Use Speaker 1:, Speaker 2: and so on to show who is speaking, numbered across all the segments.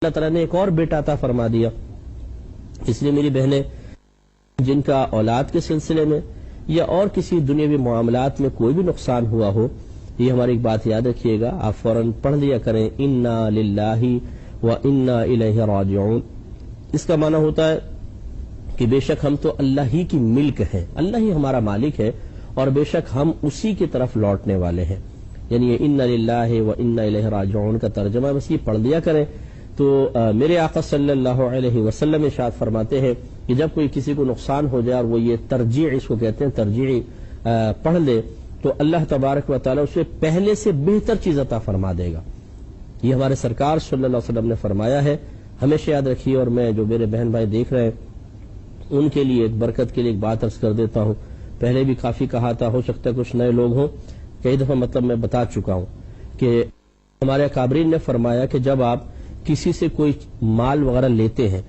Speaker 1: اللہ تعالیٰ نے ایک اور بیٹا عطا فرما دیا۔ اس لیے میری بہنیں جن کا اولاد کے سلسلے میں یا اور کسی دنیاوی معاملات میں کوئی بھی نقصان ہوا ہو، یہ ہماری ایک بات یاد رکھیے گا، آپ فوراً پڑھ لیا کریں انا للہ و انا الیہ راجعون۔ اس کا معنی ہوتا ہے کہ بے شک ہم تو اللہ ہی کی ملک ہیں، اللہ ہی ہمارا مالک ہے اور بے شک ہم اسی کی طرف لوٹنے والے ہیں۔ یعنی یہ انا للہ و انا الیہ راجعون کا ترجمہ بس یہ پڑھ لیا کریں تو میرے آقا صلی اللہ علیہ وسلم ارشاد فرماتے ہیں کہ جب کوئی کسی کو نقصان ہو جائے اور وہ یہ ترجیع، اس کو کہتے ہیں ترجیع، پڑھ لے تو اللہ تبارک و تعالی اسے پہلے سے بہتر چیز عطا فرما دے گا۔ یہ ہمارے سرکار صلی اللہ علیہ وسلم نے فرمایا ہے، ہمیشہ یاد رکھیے۔ اور میں جو میرے بہن بھائی دیکھ رہے ہیں ان کے لیے ایک برکت کے لیے ایک بات عرض کر دیتا ہوں، پہلے بھی کافی کہا تھا، ہو سکتا ہے کچھ نئے لوگ ہوں، کئی دفعہ مطلب میں بتا چکا ہوں کہ ہمارے اکابرین نے فرمایا کہ جب آپ کسی سے کوئی مال وغیرہ لیتے ہیں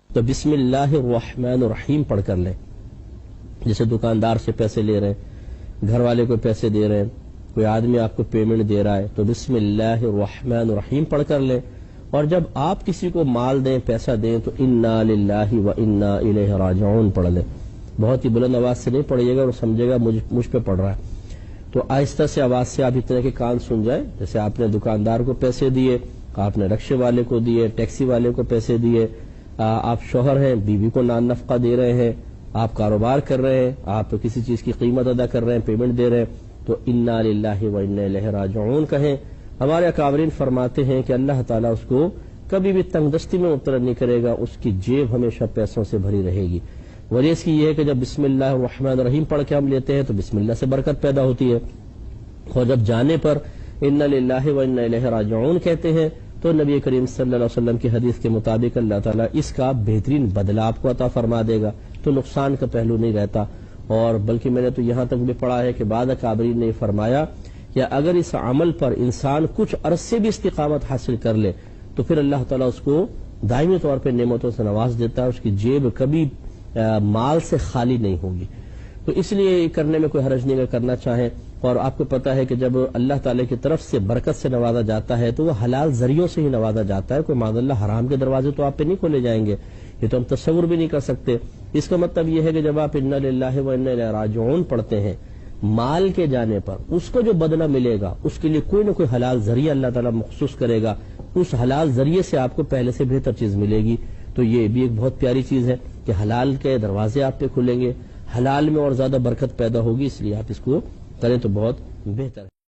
Speaker 1: تو بسم اللہ الرحمن الرحیم پڑھ کر لیں۔ جیسے دکاندار سے پیسے لے رہے ہیں، گھر والے کو پیسے دے رہے ہیں، کوئی آدمی آپ کو پیمنٹ دے رہا ہے تو بسم اللہ الرحمن الرحیم پڑھ کر لیں۔ اور جب آپ کسی کو مال دیں، پیسہ دیں تو انا للہ و انا الیہ راجعون پڑھ لیں۔ بہت ہی بلند آواز سے نہیں پڑھیے گا اور سمجھے گا مجھ پہ پڑھ رہا ہے، تو آہستہ سے آواز سے آپ اتنے کے کان سن جائیں۔ جیسے آپ نے دکاندار کو پیسے دیے، آپ نے رکشے والے کو دیے، ٹیکسی والے کو پیسے دیے، آپ شوہر ہیں، بیوی کو نان نفقہ دے رہے ہیں، آپ کاروبار کر رہے ہیں، آپ کسی چیز کی قیمت ادا کر رہے ہیں، پیمنٹ دے رہے ہیں، تو انا للہ و انا الیہ راجعون کہیں۔ ہمارے اکابرین فرماتے ہیں کہ اللہ تعالیٰ اس کو کبھی بھی تنگ دستی میں مبتلا نہیں کرے گا، اس کی جیب ہمیشہ پیسوں سے بھری رہے گی۔ وجہ اس کی یہ ہے کہ جب بسم اللہ الرحمن الرحیم پڑھ کے ہم لیتے ہیں تو بسم اللہ سے برکت پیدا ہوتی ہے، اور جب جانے پر انا للہ و انا الیہ راجعون کہتے ہیں تو نبی کریم صلی اللہ علیہ وسلم کی حدیث کے مطابق اللہ تعالیٰ اس کا بہترین بدلہ آپ کو عطا فرما دے گا، تو نقصان کا پہلو نہیں رہتا۔ اور بلکہ میں نے تو یہاں تک بھی پڑھا ہے کہ بعض اکابرین نے فرمایا کہ اگر اس عمل پر انسان کچھ عرصے بھی استقامت حاصل کر لے تو پھر اللہ تعالیٰ اس کو دائمی طور پہ نعمتوں سے نواز دیتا ہے، اس کی جیب کبھی مال سے خالی نہیں ہوگی۔ تو اس لیے یہ کرنے میں کوئی حرج نہیں اگر کرنا چاہیں۔ اور آپ کو پتا ہے کہ جب اللہ تعالیٰ کی طرف سے برکت سے نوازا جاتا ہے تو وہ حلال ذریعوں سے ہی نوازا جاتا ہے، کوئی معاذ اللہ حرام کے دروازے تو آپ پہ نہیں کھولے جائیں گے، یہ تو ہم تصور بھی نہیں کر سکتے۔ اس کا مطلب یہ ہے کہ جب آپ انا للہ و انا الیہ راجعون پڑھتے ہیں، مال کے جانے پر اس کو جو بدلہ ملے گا اس کے لیے کوئی نہ کوئی حلال ذریعہ اللہ تعالیٰ مخصوص کرے گا، اس حلال ذریعے سے آپ کو پہلے سے بہتر چیز ملے گی۔ تو یہ بھی ایک بہت پیاری چیز ہے کہ حلال کے دروازے آپ پہ کھلیں گے، حلال میں اور زیادہ برکت پیدا ہوگی، اس لیے آپ اس کو کریں تو بہت بہتر ہے۔